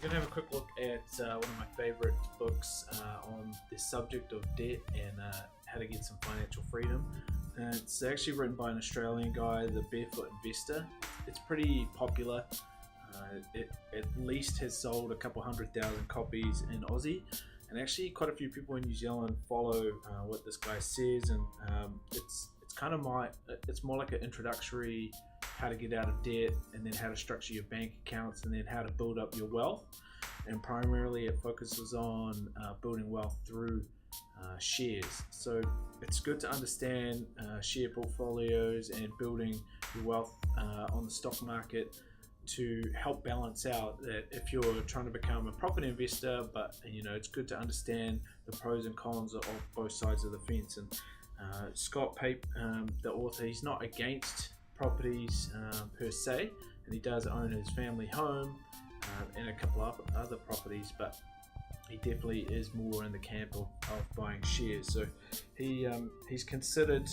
going to have a quick look at one of my favorite books on the subject of debt and how to get some financial freedom. It's actually written by an Australian guy, the Barefoot Investor. It's pretty popular. It at least has sold a couple 100,000 copies in Aussie, and actually quite a few people in New Zealand follow what this guy says, and it's more like an introductory how to get out of debt, and then how to structure your bank accounts, and then how to build up your wealth. And primarily it focuses on building wealth through shares. So it's good to understand share portfolios and building your wealth on the stock market to help balance out that if you're trying to become a property investor, but it's good to understand the pros and cons of both sides of the fence. And Scott Pape, the author, he's not against properties per se, and he does own his family home and a couple of other properties, but he definitely is more in the camp of buying shares. So he's considered,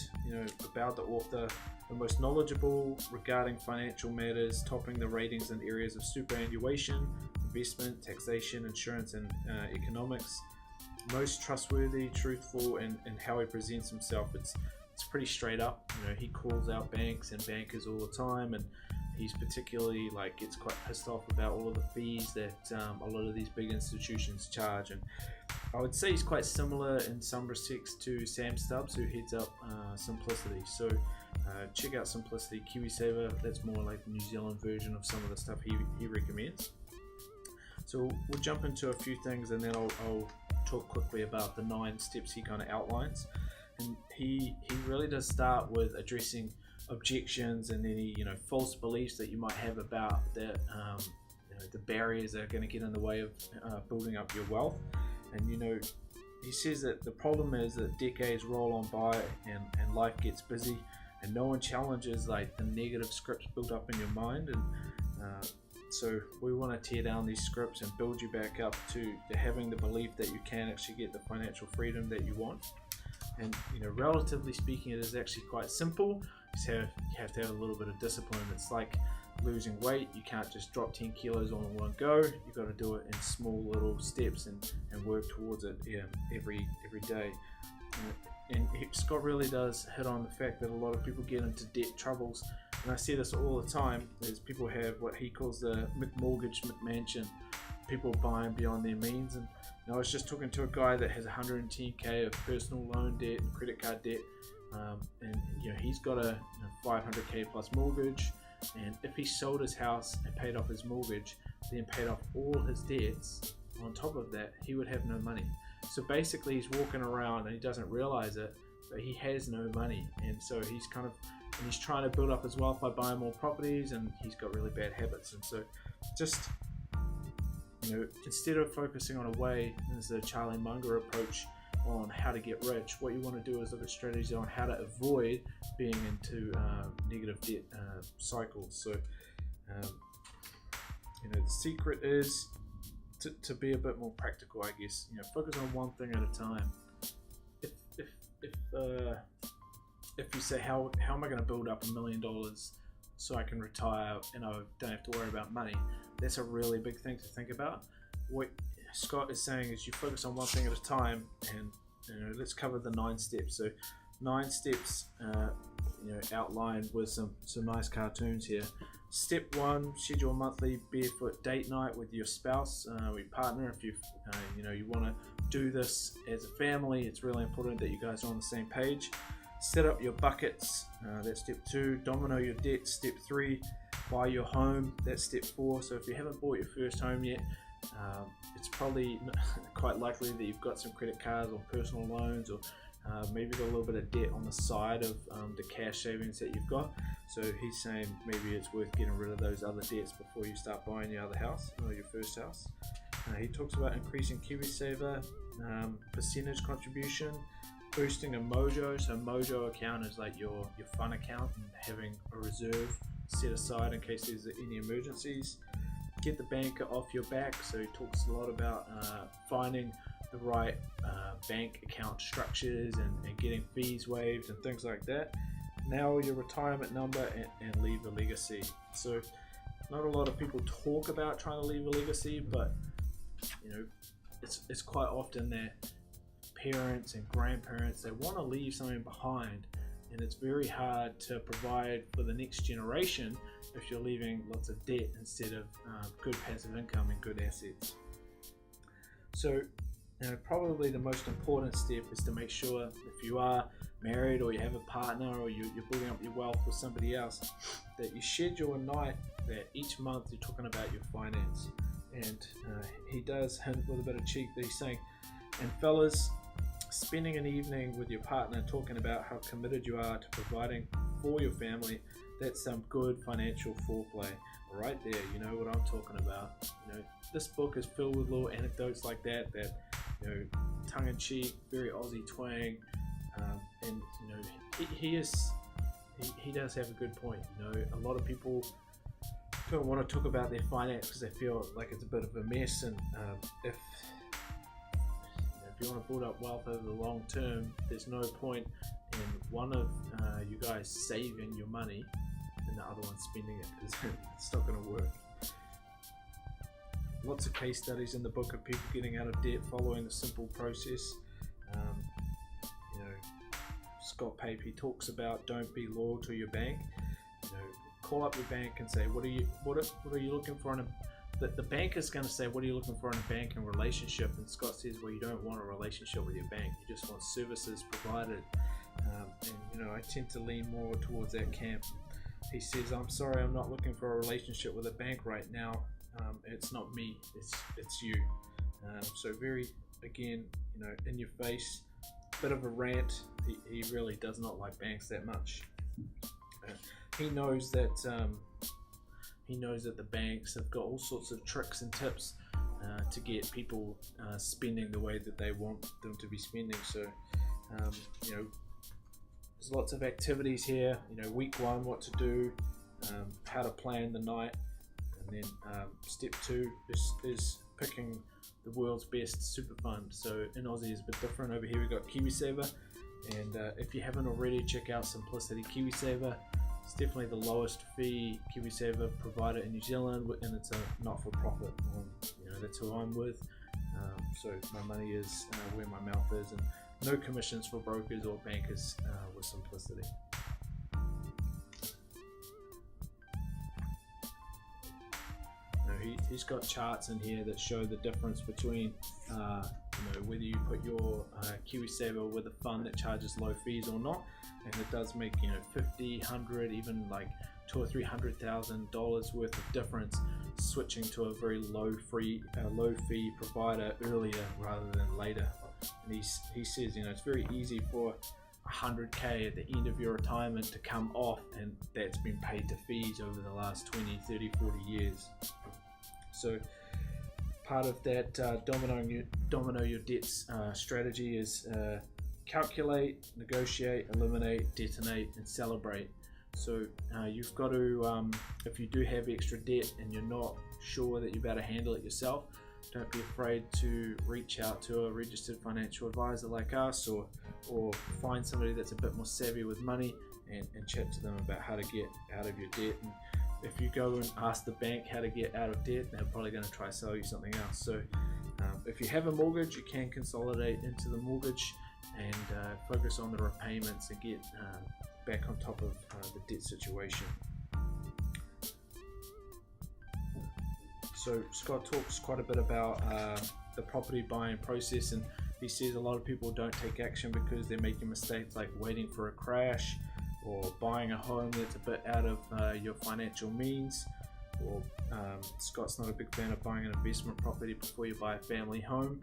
about the author, the most knowledgeable regarding financial matters, topping the ratings in areas of superannuation, investment, taxation, insurance, and economics. Most trustworthy, truthful, and how he presents himself. It's pretty straight up. He calls out banks and bankers all the time, and he's particularly gets quite pissed off about all of the fees that a lot of these big institutions charge. And I would say he's quite similar in some respects to Sam Stubbs, who heads up Simplicity. So check out Simplicity, KiwiSaver. That's more like the New Zealand version of some of the stuff he recommends. So we'll jump into a few things, and then I'll talk quickly about the 9 steps he kind of outlines. And he really does start with addressing objections, and then false beliefs that you might have about that the barriers that are going to get in the way of building up your wealth. And he says that the problem is that decades roll on by and life gets busy, and no one challenges the negative scripts built up in your mind. And so we want to tear down these scripts and build you back up to having the belief that you can actually get the financial freedom that you want. And relatively speaking, it is actually quite simple. You have to have a little bit of discipline. It's like losing weight. You can't just drop 10 kilos all in one go. You've got to do it in small little steps and work towards it every day. And Scott really does hit on the fact that a lot of people get into debt troubles, and I see this all the time. Is people have what he calls the McMortgage, McMansion. People buying beyond their means. And I was just talking to a guy that has 110k of personal loan debt and credit card debt, and he's got a 500k plus mortgage. And if he sold his house and paid off his mortgage, then paid off all his debts on top of that, he would have no money. So basically, he's walking around and he doesn't realize it, but he has no money. And so he's trying to build up his wealth by buying more properties, and he's got really bad habits. And so just instead of focusing on a way, there's the Charlie Munger approach on how to get rich. What you want to do is look at strategies on how to avoid being into negative debt cycles. So the secret is to be a bit more practical, I guess. Focus on one thing at a time. If you say, how am I going to build up $1 million so I can retire and I don't have to worry about money? That's a really big thing to think about. What Scott is saying is you focus on one thing at a time, and let's cover the 9 steps. So 9 steps outlined with some nice cartoons here. Step 1, schedule a monthly barefoot date night with your spouse or your partner. If you want to do this as a family, it's really important that you guys are on the same page. Set up your buckets. That's step 2. Domino your debt. Step 3. Buy your home. That's step 4. So if you haven't bought your first home yet, it's probably quite likely that you've got some credit cards or personal loans, or maybe got a little bit of debt on the side of the cash savings that you've got. So he's saying maybe it's worth getting rid of those other debts before you start buying your other house or your first house. He talks about increasing KiwiSaver percentage contribution, boosting a Mojo. So Mojo account is like your fun account, and having a reserve set aside in case there's any emergencies. Get the banker off your back. So he talks a lot about finding the right bank account structures and getting fees waived and things like that. Now your retirement number and leave a legacy. So not a lot of people talk about trying to leave a legacy, but it's quite often that parents and grandparents, they want to leave something behind, and it's very hard to provide for the next generation if you're leaving lots of debt instead of good passive income and good assets. So probably the most important step is to make sure, if you are married or you have a partner or you're building up your wealth with somebody else, that you schedule a night that each month you're talking about your finance. And he does hint with a bit of cheek that he's saying, and fellas, spending an evening with your partner talking about how committed you are to providing for your family, that's some good financial foreplay right there. You know what I'm talking about. This book is filled with little anecdotes like that tongue-in-cheek, very Aussie twang, and he does have a good point. A lot of people don't want to talk about their finance because they feel like it's a bit of a mess, and if you want to build up wealth over the long term, there's no point in one of you guys saving your money and the other one spending it, because it's not going to work. Lots of case studies in the book of people getting out of debt following a simple process. Scott Pape, he talks about don't be loyal to your bank. Call up your bank and say, what are you looking for in a... The bank is going to say, what are you looking for in a banking relationship? And Scott says, well, you don't want a relationship with your bank. You just want services provided. And I tend to lean more towards that camp. He says, I'm sorry, I'm not looking for a relationship with a bank right now. It's not me, it's you. So very, again, in your face, bit of a rant. He really does not like banks that much. He knows that the banks have got all sorts of tricks and tips to get people spending the way that they want them to be spending. So there's lots of activities here. Week 1, what to do, how to plan the night, and then step 2 is picking the world's best super fund. So in Aussie it's a bit different. Over here we've got KiwiSaver, and if you haven't already, check out Simplicity KiwiSaver. It's definitely the lowest fee KiwiSaver provider in New Zealand, and it's a not-for-profit. That's who I'm with. So my money is where my mouth is, and no commissions for brokers or bankers with Simplicity. He's got charts in here that show the difference between whether you put your KiwiSaver with a fund that charges low fees or not, and it does make $50, $100, even like $200,000 or $300,000 worth of difference switching to a very low fee provider earlier rather than later. And he says it's very easy for $100K at the end of your retirement to come off, and that's been paid to fees over the last 20, 30, 40 years. So part of that domino your debts strategy is calculate, negotiate, eliminate, detonate, and celebrate. So you've got to, if you do have extra debt and you're not sure that you're about to handle it yourself, don't be afraid to reach out to a registered financial advisor like us, or find somebody that's a bit more savvy with money and chat to them about how to get out of your debt. And if you go and ask the bank how to get out of debt, they're probably going to try to sell you something else. So if you have a mortgage, you can consolidate into the mortgage and focus on the repayments and get back on top of the debt situation. So Scott talks quite a bit about the property buying process, and he says a lot of people don't take action because they're making mistakes like waiting for a crash, or buying a home that's a bit out of your financial means, or Scott's not a big fan of buying an investment property before you buy a family home.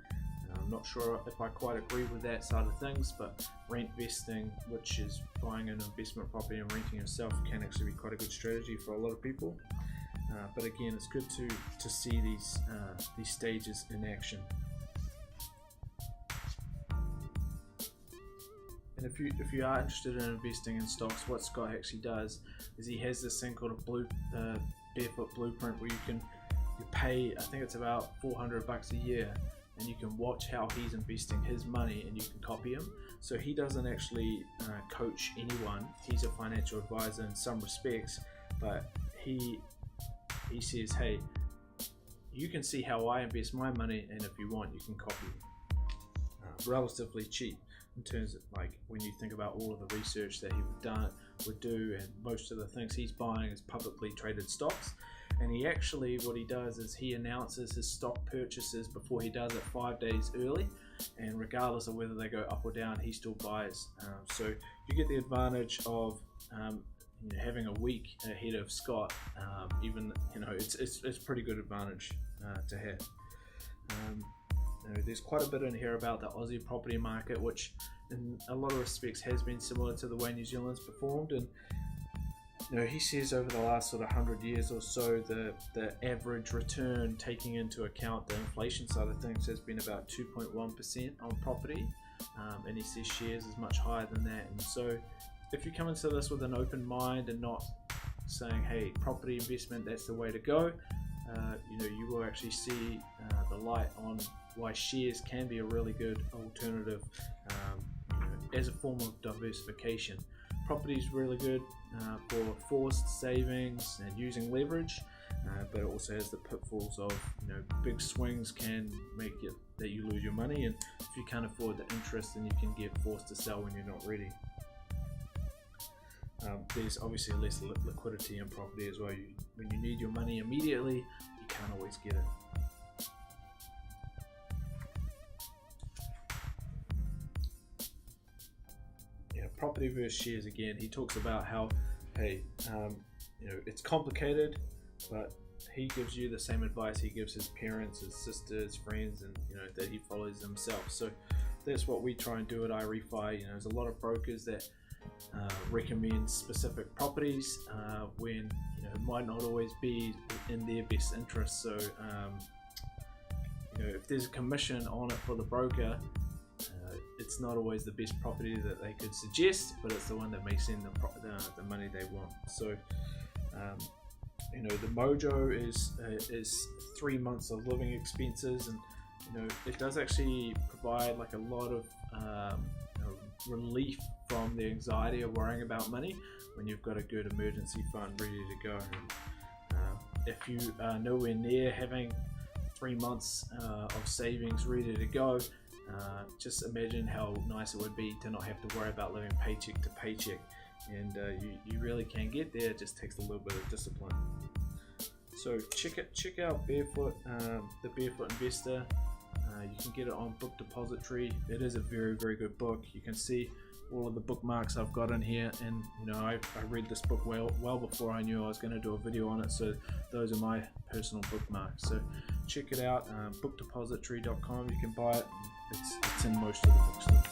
I'm not sure if I quite agree with that side of things, but rent vesting, which is buying an investment property and renting yourself, can actually be quite a good strategy for a lot of people. But again, it's good to see these stages in action. And if you are interested in investing in stocks, what Scott actually does is he has this thing called a Barefoot Blueprint, where you pay, I think it's about $400 a year, and you can watch how he's investing his money, and you can copy him. So he doesn't actually coach anyone. He's a financial advisor in some respects, but he he says, hey, you can see how I invest my money, and if you want, you can copy relatively cheap in terms of, like, when you think about all of the research that he would do, and most of the things he's buying is publicly traded stocks. And he actually, what he does is he announces his stock purchases before he does it 5 days early, and regardless of whether they go up or down, he still buys. So you get the advantage of having a week ahead of Scott. Even it's pretty good advantage to have. There's quite a bit in here about the Aussie property market, which in a lot of respects has been similar to the way New Zealand's performed. And he says over the last sort of 100 years or so, the average return, taking into account the inflation side of things, has been about 2.1% on property, and he says shares is much higher than that. And so if you come into this with an open mind and not saying, hey, property investment, that's the way to go, you will actually see the light on why shares can be a really good alternative as a form of diversification. Property is really good for forced savings and using leverage, but it also has the pitfalls of big swings can make it that you lose your money, and if you can't afford the interest, then you can get forced to sell when you're not ready. There's obviously less liquidity in property as well. When you need your money immediately, you can't always get it. Property versus shares, again, he talks about how, hey, it's complicated, but he gives you the same advice he gives his parents, his sisters, friends, and that he follows himself. So that's what we try and do at iRefi. There's a lot of brokers that recommend specific properties when it might not always be in their best interest. So if there's a commission on it for the broker, it's not always the best property that they could suggest, but it's the one that makes them the money they want. So the mojo is 3 months of living expenses, and it does actually provide like a lot of relief from the anxiety of worrying about money when you've got a good emergency fund ready to go. If you are nowhere near having 3 months of savings ready to go, just imagine how nice it would be to not have to worry about living paycheck to paycheck. And you really can get there. It just takes a little bit of discipline. So check out Barefoot, the Barefoot Investor. You can get it on Book Depository. It is a very, very good book. You can see all of the bookmarks I've got in here, and I read this book well before I knew I was going to do a video on it, so those are my personal bookmarks. So check it out, bookdepository.com. You can buy it. It's in most of the bookstores.